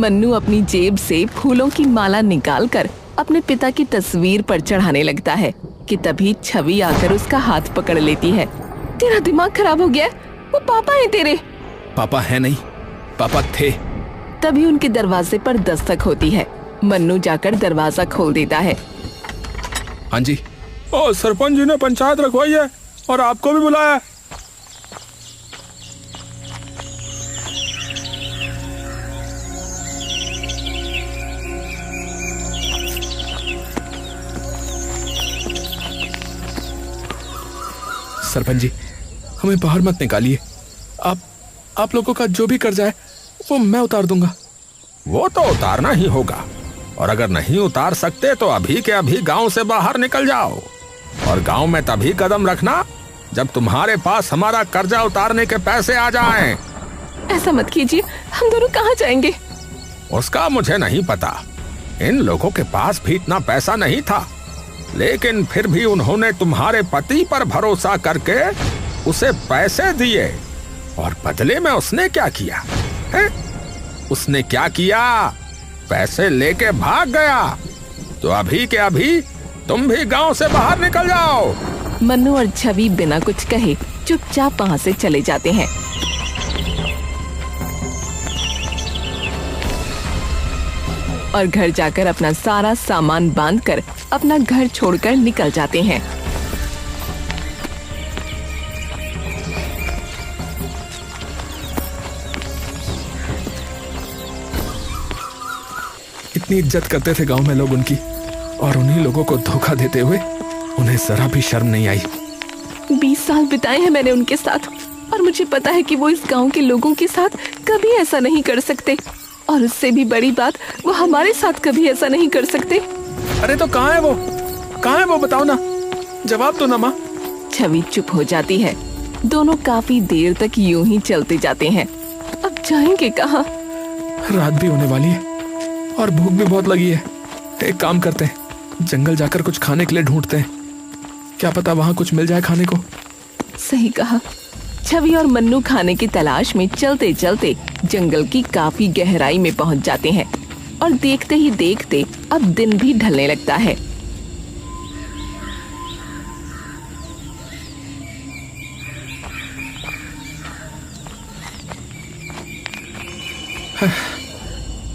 मन्नू अपनी जेब से फूलों की माला निकालकर अपने पिता की तस्वीर पर चढ़ाने लगता है कि तभी छवि आकर उसका हाथ पकड़ लेती है। तेरा दिमाग खराब हो गया? वो पापा है तेरे। पापा है नहीं, पापा थे। तभी उनके दरवाजे पर दस्तक होती है। मन्नू जाकर दरवाजा खोल देता है। हाँ जी। सरपंच जी ने पंचायत रखवाई है और आपको भी बुलाया। सरपंच जी, हमें बाहर मत निकालिए। आप लोगों का जो भी कर्जा है वो मैं उतार दूंगा। वो तो उतारना ही होगा, और अगर नहीं उतार सकते तो अभी के अभी गांव से बाहर निकल जाओ। और गांव में तभी कदम रखना जब तुम्हारे पास हमारा कर्जा उतारने के पैसे आ जाएं। ऐसा मत कीजिए, हम दोनों कहाँ जाएंगे? उसका मुझे नहीं पता। इन लोगों के पास भी इतना पैसा नहीं था, लेकिन फिर भी उन्होंने तुम्हारे पति पर भरोसा करके उसे पैसे दिए, और बदले में उसने क्या किया है? उसने क्या किया? पैसे लेके भाग गया। तो अभी के अभी तुम भी गांव से बाहर निकल जाओ। मन्नू और छवि बिना कुछ कहे चुपचाप वहाँ से चले जाते हैं। और घर जाकर अपना सारा सामान बांधकर अपना घर छोड़कर निकल जाते हैं। इतनी इज्जत करते थे गांव में लोग उनकी, और उन्हीं लोगों को धोखा देते हुए उन्हें जरा भी शर्म नहीं आई। 20 साल बिताए हैं मैंने उनके साथ, और मुझे पता है कि वो इस गांव के लोगों के साथ कभी ऐसा नहीं कर सकते, और उससे भी बड़ी बात, वो हमारे साथ कभी ऐसा नहीं कर सकते। अरे तो कहाँ है वो? कहाँ है वो? बताओ ना, जवाब दो ना माँ। छवि चुप हो जाती है। दोनों काफी देर तक यूं ही चलते जाते हैं। अब जाएंगे कहाँ? रात भी होने वाली है और भूख भी बहुत लगी है। एक काम करते हैं, जंगल जाकर कुछ खाने के लिए ढूंढते हैं। क्या पता वहाँ कुछ मिल जाए खाने को। सही कहा। छवि और मन्नू खाने की तलाश में चलते चलते जंगल की काफी गहराई में पहुंच जाते हैं, और देखते ही देखते अब दिन भी ढलने लगता है।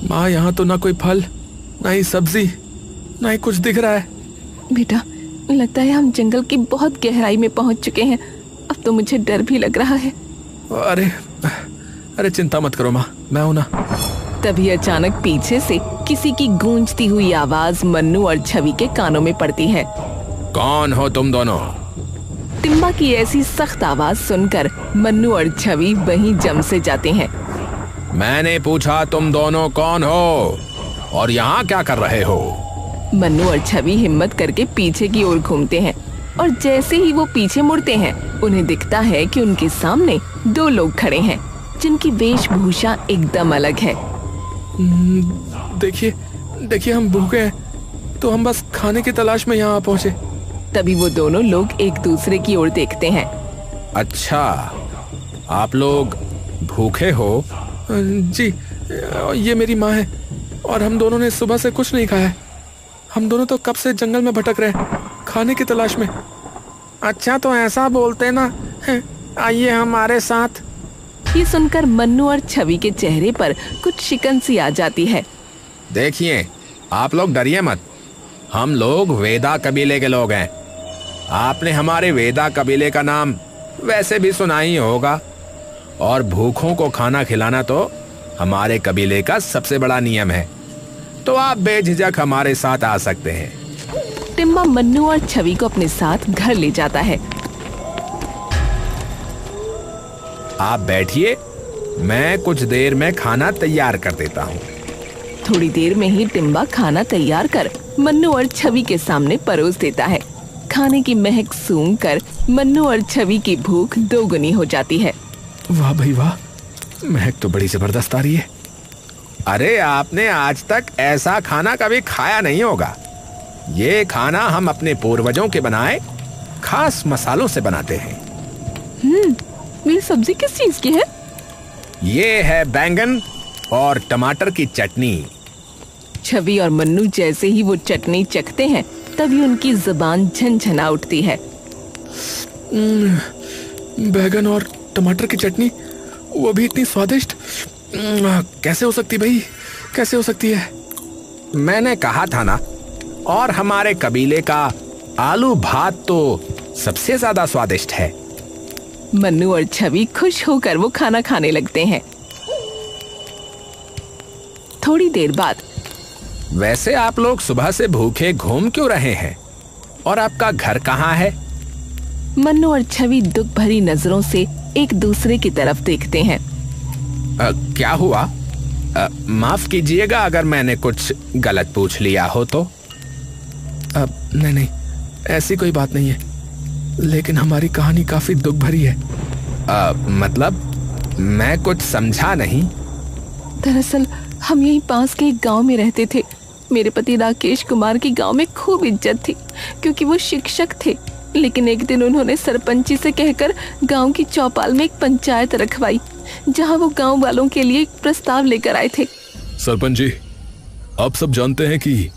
माँ, यहाँ तो ना कोई फल, ना ही सब्जी, ना ही कुछ दिख रहा है। बेटा, लगता है हम जंगल की बहुत गहराई में पहुंच चुके हैं। अब तो मुझे डर भी लग रहा है। अरे चिंता मत करो माँ, मैं हूं ना। तभी अचानक पीछे से किसी की गूंजती हुई आवाज मन्नू और छवि के कानों में पड़ती है। कौन हो तुम दोनों? टिम्बा की ऐसी सख्त आवाज सुनकर मन्नू और छवि वहीं जम से जाते हैं। मैंने पूछा तुम दोनों कौन हो और यहाँ क्या कर रहे हो? मन्नू और छवि हिम्मत करके पीछे की ओर घूमते हैं, और जैसे ही वो पीछे मुड़ते हैं उन्हें दिखता है कि उनके सामने 2 लोग खड़े हैं जिनकी वेशभूषा एकदम अलग है। देखिए हम भूखे हैं, तो हम बस खाने की तलाश में यहाँ पहुँचे। तभी वो दोनों लोग एक दूसरे की ओर देखते हैं। अच्छा, आप लोग भूखे हो? जी, ये मेरी माँ है, और हम दोनों ने सुबह से कुछ नहीं खाया है। हम दोनों तो कब से जंगल में भटक रहे हैं, खाने की तलाश में। अच्छा, तो ऐसा बोलते ना, आइए हमारे साथ। ये सुनकर मन्नू और छवि के चेहरे पर कुछ शिकन सी आ जाती है। देखिए, आप लोग डरिए मत। हम लोग वेदा कबीले के लोग हैं। आपने हमारे वेदा कबीले का नाम वैसे भी सुना ही होगा, और भूखों को खाना खिलाना तो हमारे कबीले का सबसे बड़ा नियम है। तो आप बेझिझक हमारे साथ आ सकते हैं। टिम्बा मन्नू और छवि को अपने साथ घर ले जाता है। आप बैठिए, मैं कुछ देर में खाना तैयार कर देता हूँ। थोड़ी देर में ही टिम्बा खाना तैयार कर मन्नू और छवि के सामने परोस देता है। खाने की महक सूंघकर मन्नू और छवि की भूख 2 गुनी हो जाती है। वाह भाई वाह, महक तो बड़ी जबरदस्त आ रही है। अरे, आपने आज तक ऐसा खाना कभी खाया नहीं होगा। ये खाना हम अपने पूर्वजों के बनाए खास मसालों से बनाते हैं। मेरी सब्जी किस चीज की है? ये है बैंगन, और टमाटर की चटनी। छवि और मन्नू जैसे ही वो चटनी चखते हैं तभी उनकी जुबान झनझना उठती है। बैगन और टमाटर की चटनी, वो भी इतनी स्वादिष्ट, कैसे हो सकती भाई, कैसे हो सकती है? मैंने कहा था ना। और हमारे कबीले का आलू भात तो सबसे ज्यादा स्वादिष्ट है। मन्नू और छवि खुश होकर वो खाना खाने लगते हैं। थोड़ी देर बाद, वैसे आप लोग सुबह से भूखे घूम क्यों रहे हैं? और आपका घर कहाँ है? मन्नू और छवि दुख भरी नजरों से एक दूसरे की तरफ देखते हैं। क्या हुआ? माफ कीजिएगा अगर मैंने कुछ गलत पूछ लिया हो तो। नहीं, ऐसी कोई बात नहीं है, लेकिन हमारी कहानी काफी दुख भरी है। मतलब मैं कुछ समझा नहीं। दरअसल हम यहीं पास के एक गांव में रहते थे। मेरे पति राकेश कुमार की गांव में खूब इज्जत थी क्योंकि वो शिक्षक थे। लेकिन एक दिन उन्होंने सरपंची से कहकर गांव की चौपाल में एक पंचायत रखवाई जहां वो गांव वालों के लिए एक प्रस्ताव लेकर आए थे। सरपंच जी, आप सब जानते हैं कि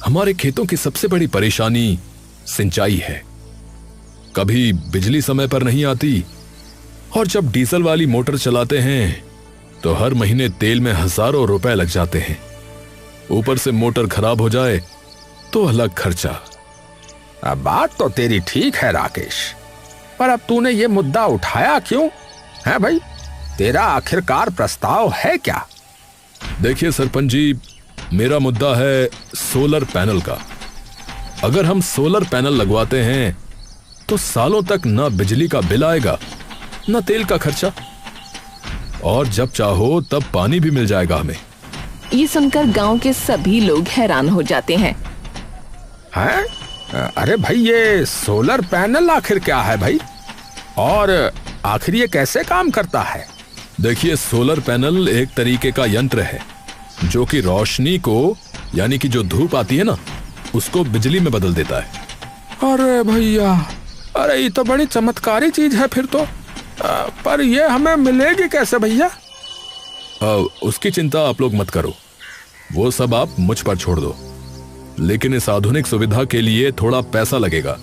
हमारे खेतों की सबसे बड़ी परेशानी सिंचाई है। कभी बिजली समय पर नहीं आती और जब डीजल वाली मोटर चलाते हैं तो हर महीने तेल में हजारों रुपए लग जाते हैं। ऊपर से मोटर खराब हो जाए तो अलग खर्चा। अब बात तो तेरी ठीक है राकेश, पर अब तूने ये मुद्दा उठाया क्यों है भाई? तेरा आखिरकार प्रस्ताव है क्या? देखिए सरपंच जी, मेरा मुद्दा है सोलर पैनल का। अगर हम सोलर पैनल लगवाते हैं तो सालों तक ना बिजली का बिल आएगा ना तेल का खर्चा, और जब चाहो तब पानी भी मिल जाएगा हमें। ये सुनकर गांव के सभी लोग हैरान हो जाते हैं। हैं? अरे भाई, ये सोलर पैनल आखिर क्या है भाई? और आखिर ये कैसे काम करता है? देखिए, सोलर पैनल एक तरीके का यंत्र है जो कि रोशनी को, यानी कि जो धूप आती है ना, उसको बिजली में बदल देता है। अरे भैया, अरे ये तो बड़ी चमत्कारी चीज है फिर तो। पर ये हमें मिलेगी कैसे भैया? उसकी चिंता आप लोग मत करो, वो सब आप मुझ पर छोड़ दो। लेकिन इस आधुनिक सुविधा के लिए थोड़ा पैसा लगेगा,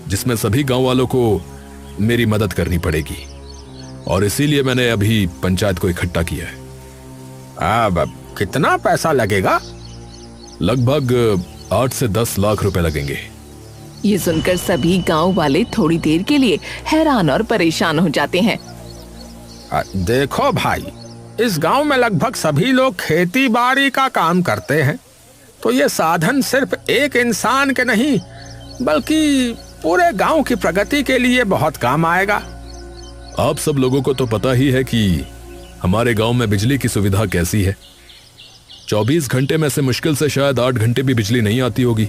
जिसमें सभी गांव वालों को मेरी मदद करनी पड़ेगी, और इसीलिए मैंने अभी पंचायत को इकट्ठा किया है। अब कितना पैसा लगेगा? लगभग 8 से 10 लाख रुपए लगेंगे। ये सुनकर सभी गांव वाले थोड़ी देर के लिए हैरान और परेशान हो जाते हैं। देखो भाई, इस गांव में लगभग सभी लोग खेती बाड़ी का काम करते हैं, तो ये साधन सिर्फ एक इंसान के नहीं बल्कि पूरे गांव की प्रगति के लिए बहुत काम आएगा। आप सब लोगों को तो पता ही है कि हमारे गांव में बिजली की सुविधा कैसी है। 24 घंटे में से मुश्किल से शायद 8 घंटे भी बिजली नहीं आती होगी।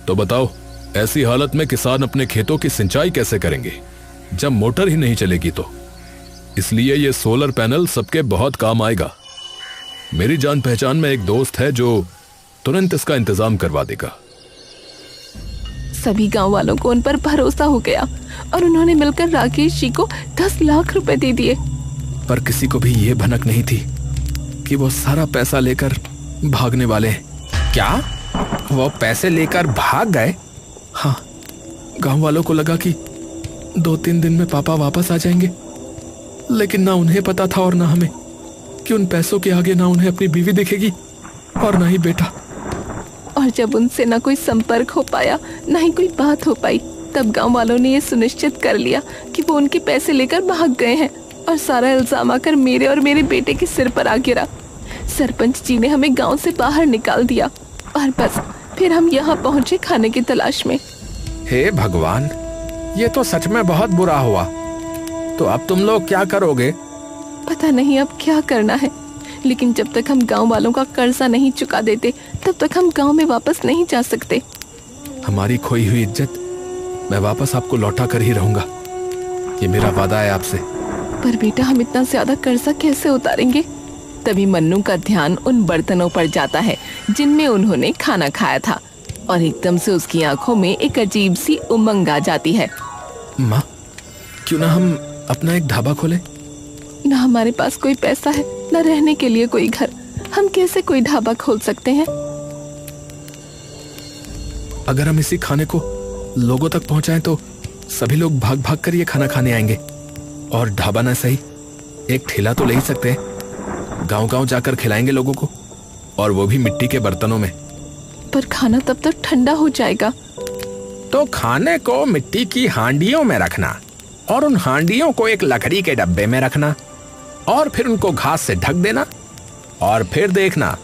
तो बताओ, ऐसी हालत में किसान अपने खेतों की सिंचाई कैसे करेंगे जब मोटर ही नहीं चलेगी? तो इसलिए ये सोलर पैनल सबके बहुत काम आएगा। मेरी जान पहचान में एक दोस्त है जो तुरंत इसका इंतजाम करवा देगा। सभी गांव वालों को उन पर भरोसा हो गया और उन्होंने मिलकर राकेश जी को 10 लाख रुपए दे दिए। पर किसी को भी ये भनक नहीं थी कि वो सारा पैसा लेकर भागने वाले हैं। क्या वो पैसे लेकर भाग गए? हाँ, गांव वालों को लगा कि 2-3 दिन में पापा वापस आ जाएंगे, लेकिन ना उन्हें पता था और ना हमें कि उन पैसों के आगे ना उन्हें अपनी बीवी दिखेगी और ना ही बेटा। और जब उनसे ना कोई संपर्क हो पाया, ना ही कोई बात हो पाई, तब गांव वालों ने ये सुनिश्चित कर लिया कि वो उनके पैसे लेकर भाग गए हैं और सारा इल्जाम आकर मेरे और मेरे बेटे के सिर पर आ गिरा। सरपंच जी ने हमें गांव से बाहर निकाल दिया और बस फिर हम यहाँ पहुंचे खाने की तलाश में। हे भगवान, ये तो सच में बहुत बुरा हुआ। तो अब तुम लोग क्या करोगे? पता नहीं अब क्या करना है, लेकिन जब तक हम गांव वालों का कर्जा नहीं चुका देते तब तक हम गांव में वापस नहीं जा सकते। हमारी खोई हुई इज्जत मैं वापस आपको लौटा कर ही रहूंगा, ये मेरा वादा है आपसे। पर बेटा, हम इतना ज्यादा कर्जा कैसे उतारेंगे? तभी मन्नू का ध्यान उन बर्तनों पर जाता है जिनमें उन्होंने खाना खाया था, और एकदम से उसकी आंखों में एक अजीब सी उमंग आ जाती है। माँ, क्यों ना हम अपना एक ढाबा खोलें? ना हमारे पास कोई पैसा है, ना रहने के लिए कोई घर। हम कैसे कोई ढाबा खोल सकते हैं? अगर हम इसी खाने को लोगों तक पहुंचाएं तो सभी लोग भाग भाग कर ये खाना खाने आएंगे। और ढाबा ना सही, एक ठेला तो ले ही सकते हैं। गांव-गांव जाकर खिलाएंगे लोगों को, और वो भी मिट्टी के बर्तनों में। पर खाना तब तक ठंडा हो जाएगा। तो खाने को मिट्टी की हांडियों में रखना, और उन हांडियों को एक लकड़ी के डब्बे में रखना, और फिर उनको घास से ढक देना, और फिर देखना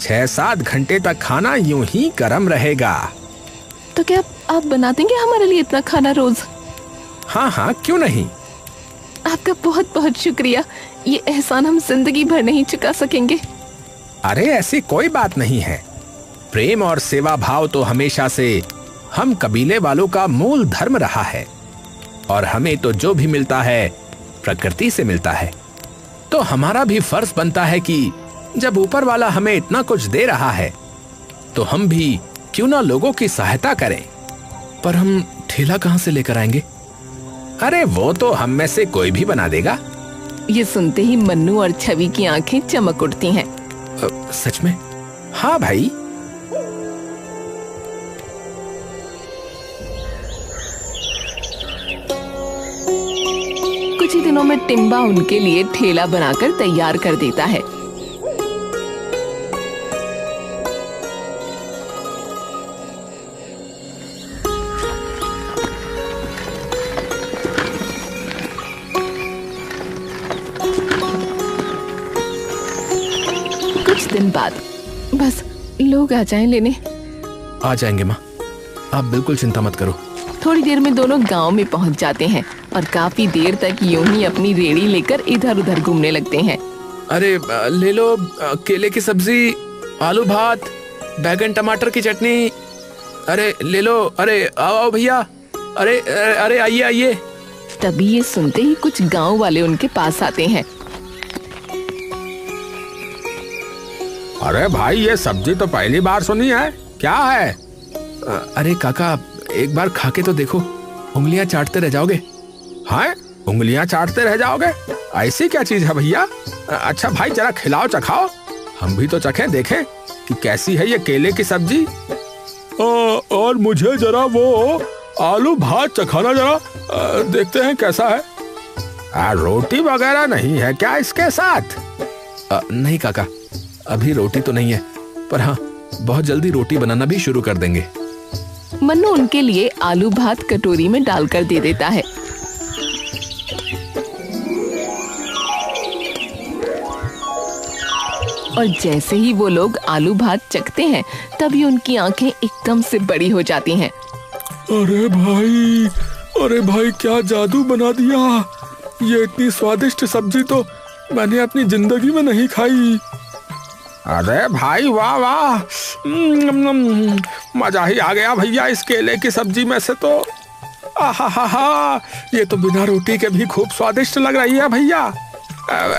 6-7 घंटे तक खाना यूं ही गर्म रहेगा। तो क्या आप बना देंगे हमारे लिए इतना खाना रोज? हाँ हाँ, क्यों नहीं। आपका बहुत बहुत शुक्रिया। ये एहसान हम जिंदगी भर नहीं चुका सकेंगे। अरे ऐसी कोई बात नहीं है। प्रेम और सेवा भाव तो हमेशा से हम कबीले वालों का मूल धर्म रहा है, और हमें तो जो भी मिलता है प्रकृति से मिलता है। तो हमारा भी फर्ज बनता है कि जब ऊपर वाला हमें इतना कुछ दे रहा है तो हम भी क्यों ना लोगों की सहायता करें। पर हम ठेला कहां से लेकर आएंगे? अरे वो तो हम में से कोई भी बना देगा। ये सुनते ही मन्नू और छवि की आंखें चमक उठती हैं। सच में? हाँ भाई। कुछ ही दिनों में टिम्बा उनके लिए ठेला बनाकर तैयार कर देता है। कुछ दिन बाद बस लोग आ जाएं लेने। आ जाएंगे माँ, आप बिल्कुल चिंता मत करो। थोड़ी देर में दोनों गांव में पहुंच जाते हैं और काफी देर तक यूं ही अपनी रेड़ी लेकर इधर उधर घूमने लगते हैं। अरे ले लो केले की सब्जी, आलू भात, बैगन टमाटर की चटनी। अरे ले लो, अरे आओ आओ भैया, अरे अरे आइए आइए। तभी ये सुनते ही कुछ गांव वाले उनके पास आते हैं। अरे भाई, ये सब्जी तो पहली बार सुनी है, क्या है? अरे काका, एक बार खा के तो देखो, उंगलियां चाटते रह जाओगे। हाँ, उंगलियां चाटते रह जाओगे? ऐसी क्या चीज है भैया? अच्छा भाई, जरा खिलाओ चखाओ, हम भी तो चखें, देखें कि कैसी है ये केले की सब्जी। और मुझे जरा वो आलू भात चखाना, जरा देखते हैं कैसा है। रोटी वगैरह नहीं है क्या इसके साथ? नहीं काका, अभी रोटी तो नहीं है, पर हाँ बहुत जल्दी रोटी बनाना भी शुरू कर देंगे। मन्नू उनके लिए आलू भात कटोरी में डालकर दे देता है। और जैसे ही वो लोग आलू भात चखते हैं तभी उनकी आंखें एकदम से बड़ी हो जाती हैं। अरे भाई क्या जादू बना दिया। ये इतनी स्वादिष्ट सब्जी तो मैंने अपनी जिंदगी में नहीं खाई। अरे भाई वाह वाह, मजा ही आ गया भैया इस केले की सब्जी में से तो। आहा, ये तो बिना रोटी के भी खूब स्वादिष्ट लग रही है भैया।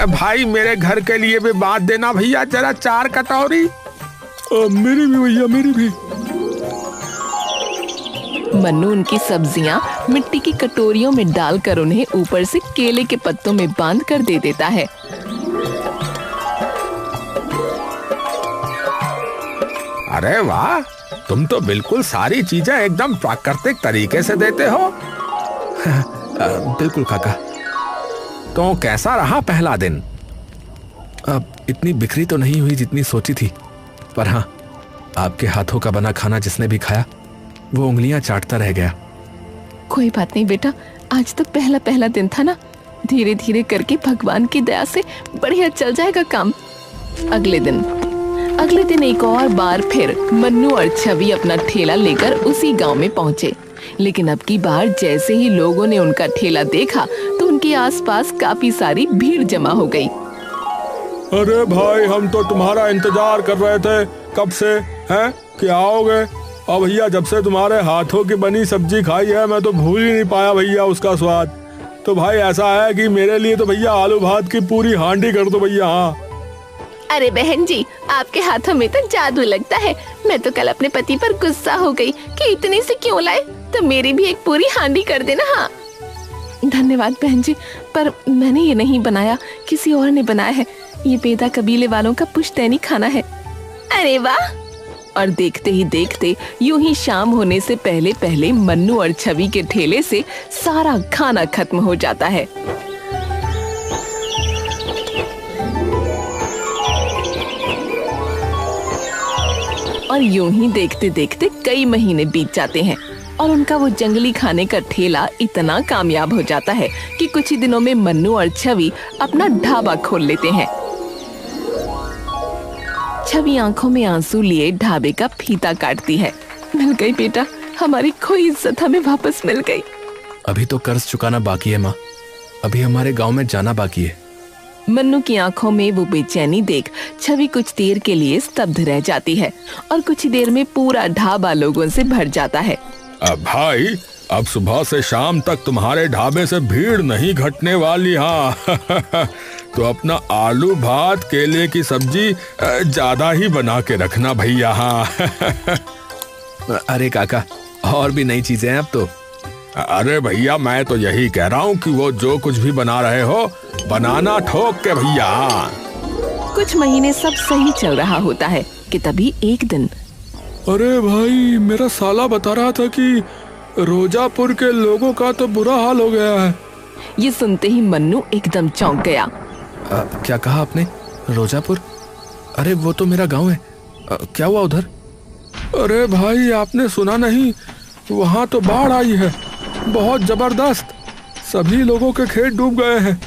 भाई मेरे घर के लिए भी बात देना भैया, जरा 4 कटोरी। मेरी भी भैया, मेरी भी। मन्नू उनकी सब्जियां मिट्टी की कटोरियों में डालकर उन्हें ऊपर से केले के पत्तों में बांध कर दे देता है। अरे वाह, तुम तो बिल्कुल सारी चीजें एकदम प्राकृतिक तरीके से देते हो। बिल्कुल काका। तो कैसा रहा पहला दिन? अब इतनी बिखरी तो नहीं हुई जितनी सोची थी, पर हाँ, आपके हाथों का बना खाना जिसने भी खाया वो उंगलियां चाटता रह गया। कोई बात नहीं बेटा, आज तो पहला दिन था ना, धीरे धीरे करके भगवान की दया से बढ़िया चल जाएगा काम। अगले दिन एक और बार फिर मन्नू और छवि अपना ठेला लेकर उसी गांव में पहुंचे। लेकिन अब की बार जैसे ही लोगों ने उनका ठेला देखा तो उनके आसपास काफी सारी भीड़ जमा हो गई। अरे भाई, हम तो तुम्हारा इंतजार कर रहे थे कब से, हैं कि आओगे। और भैया, जब से तुम्हारे हाथों की बनी सब्जी खाई है मैं तो भूल ही नहीं पाया भैया उसका स्वाद। तो भाई ऐसा है कि मेरे लिए तो भैया आलू भात की पूरी हांडी कर दो भैया। हाँ। अरे बहन जी, आपके हाथों में तो जादू लगता है। मैं तो कल अपने पति पर गुस्सा हो गई कि इतनी से क्यों लाए, तो मेरी भी एक पूरी हांडी कर देना। हाँ, धन्यवाद बहन जी, पर मैंने ये नहीं बनाया, किसी और ने बनाया है। ये बेदा कबीले वालों का पुश्तैनी खाना है। अरे वाह! और देखते ही देखते यूं ही शाम होने से पहले पहले मन्नू और छवि के ठेले से सारा खाना खत्म हो जाता है। और यूं ही देखते देखते कई महीने बीत जाते हैं और उनका वो जंगली खाने का ठेला इतना कामयाब हो जाता है कि कुछ ही दिनों में मन्नू और छवि अपना ढाबा खोल लेते हैं। छवि आंखों में आंसू लिए ढाबे का फीता काटती है। मिल गई बेटा, हमारी खोई इज्जत हमें वापस मिल गई। अभी तो कर्ज चुकाना बाकी है माँ, अभी हमारे गांव में जाना बाकी है। मन्नू की आंखों में वो बेचैनी देख छवि कुछ देर के लिए स्तब्ध रह जाती है और कुछ ही देर में पूरा ढाबा लोगों से भर जाता है। अब भाई, अब सुबह से शाम तक तुम्हारे ढाबे से भीड़ नहीं घटने वाली। हाँ तो अपना आलू भात केले की सब्जी ज्यादा ही बना के रखना भैया। हाँ अरे काका, और भी नई चीजें हैं अब तो। अरे भैया, मैं तो यही कह रहा हूँ कि वो जो कुछ भी बना रहे हो, बनाना ठोक के भैया। कुछ महीने सब सही चल रहा होता है कि तभी एक दिन, अरे भाई, मेरा साला बता रहा था कि रोजापुर के लोगों का तो बुरा हाल हो गया है। ये सुनते ही मन्नू एकदम चौंक गया। क्या कहा आपने? रोजापुर? अरे वो तो मेरा गांव है। क्या हुआ उधर? अरे भाई, आपने सुना नहीं? वहाँ तो बाढ़ आई है, बहुत जबरदस्त। सभी लोगों के खेत डूब गए हैं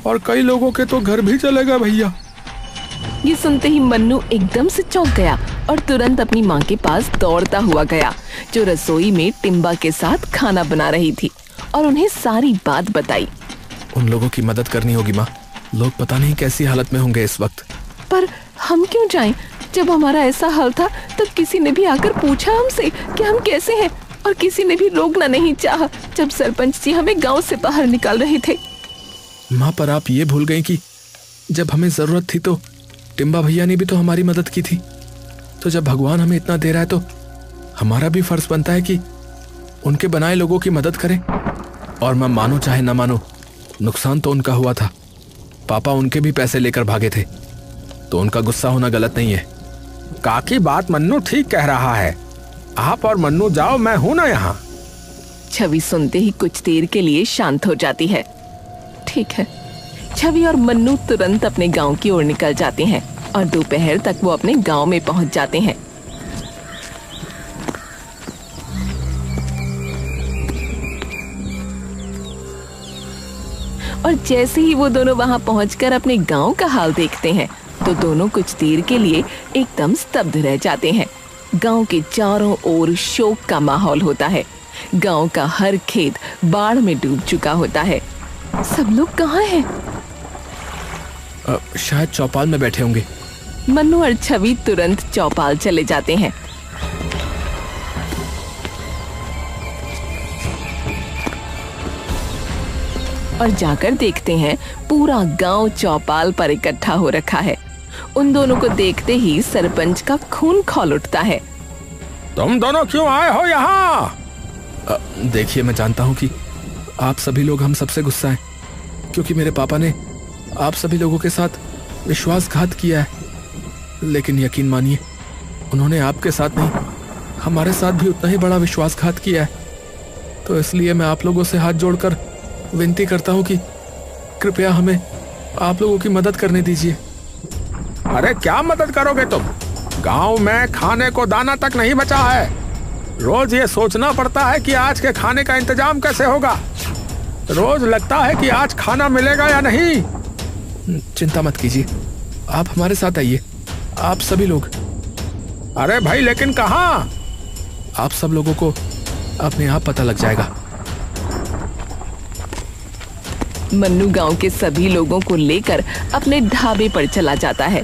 और कई लोगों के तो घर भी चले गए भैया। ये सुनते ही मन्नू एकदम से चौंक गया और तुरंत अपनी माँ के पास दौड़ता हुआ गया, जो रसोई में टिम्बा के साथ खाना बना रही थी, और उन्हें सारी बात बताई। उन लोगों की मदद करनी होगी माँ, लोग पता नहीं कैसी हालत में होंगे इस वक्त। पर हम क्यों जाएं? जब हमारा ऐसा हाल था तब किसी ने भी आकर पूछा हमसे कि हम कैसे हैं, और किसी ने भी रोकना नहीं चाहा जब सरपंच जी हमें गांव से बाहर निकाल रहे थे। माँ, पर आप ये भूल गई कि जब हमें जरूरत थी तो टिम्बा भैया ने भी तो हमारी मदद की थी। तो जब भगवान हमें इतना दे रहा है तो हमारा भी फर्ज बनता है कि उनके बनाए लोगों की मदद करें। और मैं मानो चाहे ना मानो, नुकसान तो उनका हुआ था। पापा उनके भी पैसे लेकर भागे थे, तो उनका गुस्सा होना गलत नहीं है। काकी बात मन्नू ठीक कह रहा है। आप और मन्नू जाओ, मैं हूं ना यहाँ। छवि सुनते ही कुछ देर के लिए शांत हो जाती है। ठीक है। छवि और मन्नू तुरंत अपने गांव की ओर निकल जाते हैं और दोपहर तक वो अपने गांव में पहुंच जाते हैं। और जैसे ही वो दोनों वहां पहुंचकर अपने गांव का हाल देखते हैं तो दोनों कुछ देर के लिए एकदम स्तब्ध रह जाते हैं। गांव के चारों ओर शोक का माहौल होता है। गांव का हर खेत बाढ़ में डूब चुका होता है। सब लोग कहाँ हैं? शायद चौपाल में बैठे होंगे। मन्नू और छवि तुरंत चौपाल चले जाते हैं। और जाकर देखते हैं पूरा गांव चौपाल पर इकट्ठा हो रखा है। उन दोनों को देखते ही सरपंच का खून खौल उठता है। तुम दोनों क्यों आए हो यहाँ? देखिए, मैं जानता हूँ कि आप सभी लोग हम सबसे गुस्सा हैं, क्योंकि मेरे पापा ने आप सभी लोगों के साथ विश्वासघात किया है। लेकिन यकीन मानिए, उन्होंने आपके साथ नहीं, हमारे साथ भी उतना ही बड़ा विश्वासघात किया है। तो इसलिए मैं आप लोगों से हाथ जोड़कर विनती करता हूँ कि कृपया हमें आप लोगों की मदद करने दीजिए। अरे क्या मदद करोगे तुम? गांव में खाने को दाना तक नहीं बचा है। रोज ये सोचना पड़ता है कि आज के खाने का इंतजाम कैसे होगा। रोज लगता है कि आज खाना मिलेगा या नहीं। चिंता मत कीजिए, आप हमारे साथ आइए, आप सभी लोग। अरे भाई, लेकिन कहाँ? आप सब लोगों को अपने आप पता लग जाएगा। मन्नू गांव के सभी लोगों को लेकर अपने ढाबे पर चला जाता है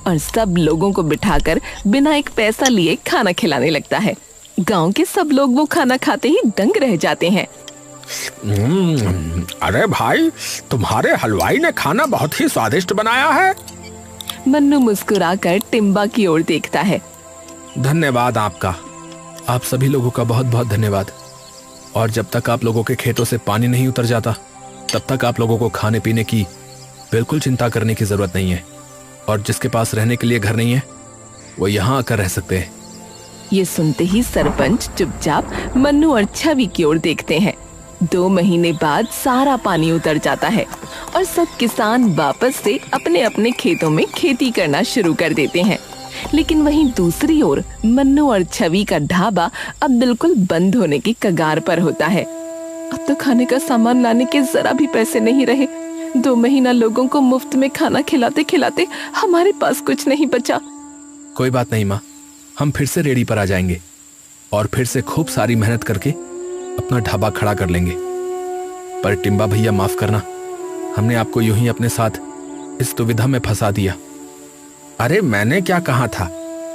और सब लोगों को बिठाकर बिना एक पैसा लिए खाना खिलाने लगता है। गांव के सब लोग वो खाना खाते ही दंग रह जाते हैं। अरे भाई, तुम्हारे हलवाई ने खाना बहुत ही स्वादिष्ट बनाया है। मन्नू मुस्कुराकर टिम्बा की ओर देखता है। धन्यवाद आपका, आप सभी लोगों का बहुत बहुत धन्यवाद। और जब तक आप लोगों के खेतों से पानी नहीं उतर जाता तब तक आप लोगों को खाने पीने की बिल्कुल चिंता करने की जरूरत नहीं है। और जिसके पास रहने के लिए घर नहीं है वो यहाँ आकर रह सकते हैं। ये सुनते ही सरपंच चुपचाप मन्नू और छवि की ओर देखते हैं। 2 महीने बाद सारा पानी उतर जाता है और सब किसान वापस से अपने अपने खेतों में खेती करना शुरू कर देते हैं। लेकिन वहीं दूसरी ओर मन्नू और छवि का ढाबा अब बिल्कुल बंद होने की कगार पर होता है। अब तो खाने का सामान लाने के जरा भी पैसे नहीं रहे। 2 महीना लोगों को मुफ्त में खाना खिलाते खिलाते हमारे पास कुछ नहीं बचा। कोई बात नहीं माँ, हम फिर से रेडी पर आ जाएंगे और फिर से खूब सारी मेहनत करके अपना ढाबा खड़ा कर लेंगे। पर टिम्बा भैया माफ करना, हमने आपको यूं ही अपने साथ इस दुविधा में फंसा दिया। अरे मैंने क्या कहा था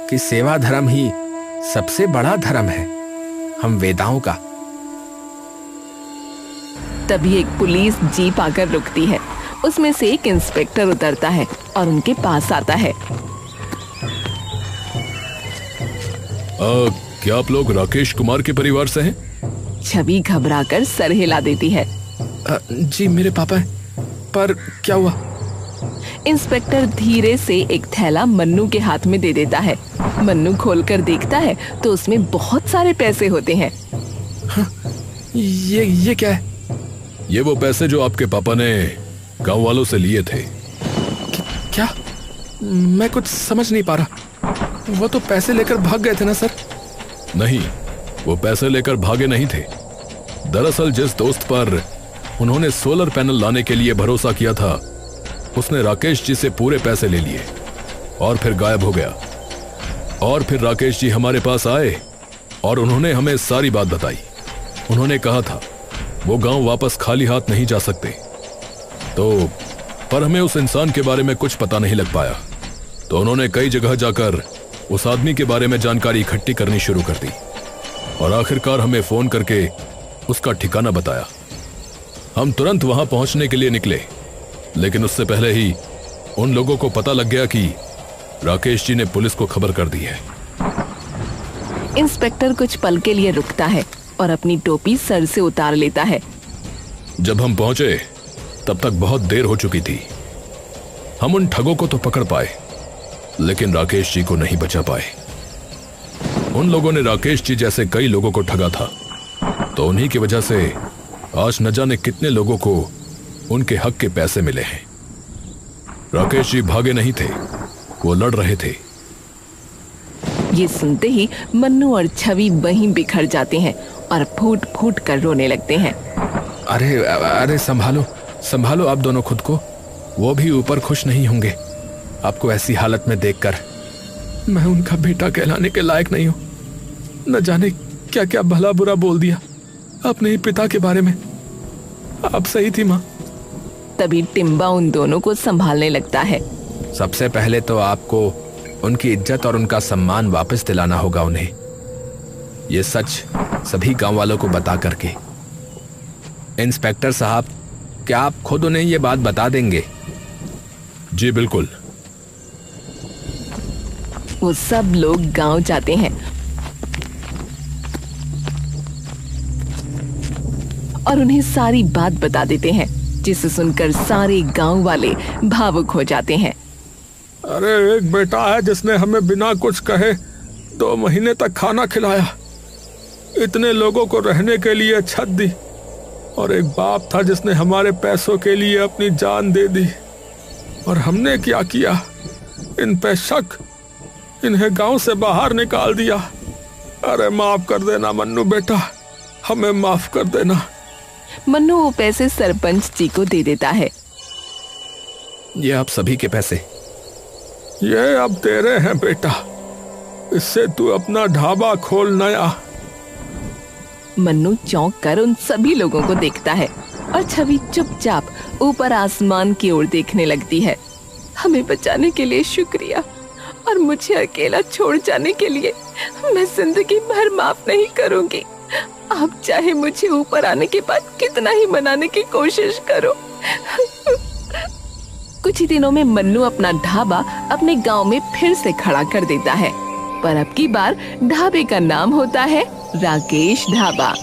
कि सेवा धर्म ही सबसे बड़ा धर्म है, हम वेदाओं का। तभी एक पुलिस जीप आकर रुकती है। उसमें से एक इंस्पेक्टर उतरता है और उनके पास आता है। क्या आप लोग राकेश कुमार के परिवार से हैं? छवि घबराकर सर हिला देती है। जी मेरे पापा हैं, पर क्या हुआ? इंस्पेक्टर धीरे से एक थैला मन्नू के हाथ में दे देता है। मन्नू खोलकर देखता है तो उसमें बहुत सारे पैसे होते हैं। ये क्या है? ये वो पैसे जो आपके पापा ने गांव वालों से लिए थे। क्या? मैं कुछ समझ नहीं पा रहा। वो तो पैसे लेकर भाग गए थे ना सर? नहीं, वो पैसे लेकर भागे नहीं थे। दरअसल जिस दोस्त पर उन्होंने सोलर पैनल लाने के लिए भरोसा किया था उसने राकेश जी से पूरे पैसे ले लिए और फिर गायब हो गया। और फिर राकेश जी हमारे पास आए और उन्होंने हमें सारी बात बताई। उन्होंने कहा था वो गांव वापस खाली हाथ नहीं जा सकते। तो पर हमें उस इंसान के बारे में कुछ पता नहीं लग पाया, तो उन्होंने कई जगह जाकर उस आदमी के बारे में जानकारी इकट्ठी करनी शुरू कर दी और आखिरकार हमें फोन करके उसका ठिकाना बताया। हम तुरंत वहां पहुंचने के लिए निकले, लेकिन उससे पहले ही उन लोगों को पता लग गया कि राकेश जी ने पुलिस को खबर कर दी है। इंस्पेक्टर कुछ पल के लिए रुकता है और अपनी टोपी सर से उतार लेता है। जब हम पहुंचे तब तक बहुत देर हो चुकी थी। हम उन ठगों को तो पकड़ पाए, लेकिन राकेश जी को नहीं बचा पाए। उन लोगों ने राकेश जी जैसे कई लोगों को ठगा था, तो उन्हीं की वजह से आज न जाने कितने लोगों को उनके हक के पैसे मिले हैं। राकेश जी भागे नहीं थे, वो लड़ रहे थे। ये सुनते ही मन्नू और छवि वहीं बिखर जाते हैं और फूट फूट कर रोने लगते हैं। अरे अरे संभालो संभालो आप दोनों खुद को। वो भी ऊपर खुश नहीं होंगे आपको ऐसी हालत में देखकर। मैं उनका बेटा कहलाने के लायक नहीं हूं। न जाने क्या क्या भला बुरा बोल दिया अपने ही पिता के बारे में। आप सही थी माँ। तभी टिम्बा उन दोनों को संभालने लगता है। सबसे पहले तो आपको उनकी इज्जत और उनका सम्मान वापस दिलाना होगा उन्हें, ये सच सभी गांव वालों को बता करके। इंस्पेक्टर साहब, क्या आप खुद उन्हें ये बात बता देंगे? जी बिल्कुल। वो सब लोग गांव जाते हैं और उन्हें सारी बात बता देते हैं, जिसे सुनकर सारे गांव वाले भावुक हो जाते हैं। अरे एक बेटा है जिसने हमें बिना कुछ कहे 2 महीने तक खाना खिलाया, इतने लोगों को रहने के लिए छत दी, और एक बाप था जिसने हमारे पैसों के लिए अपनी जान दे दी। और हमने क्या किया? इन पे शक, इन्हें गांव से बाहर निकाल दिया। अरे माफ कर देना मन्नू बेटा, हमें माफ कर देना। मन्नू वो पैसे सरपंच जी को दे देता है। ये आप सभी के पैसे। ये अब तेरे हैं बेटा, इससे तू अपना ढाबा खोल नया। मन्नू चौंक कर उन सभी लोगों को देखता है और छवि चुपचाप ऊपर आसमान की ओर देखने लगती है। हमें बचाने के लिए शुक्रिया, और मुझे अकेला छोड़ जाने के लिए मैं जिंदगी भर माफ नहीं करूंगी। आप चाहे मुझे ऊपर आने के बाद कितना ही मनाने की कोशिश करो। कुछ ही दिनों में मन्नू अपना ढाबा अपने गांव में फिर से खड़ा कर देता है। पर अब की बार ढाबे का नाम होता है राकेश ढाबा।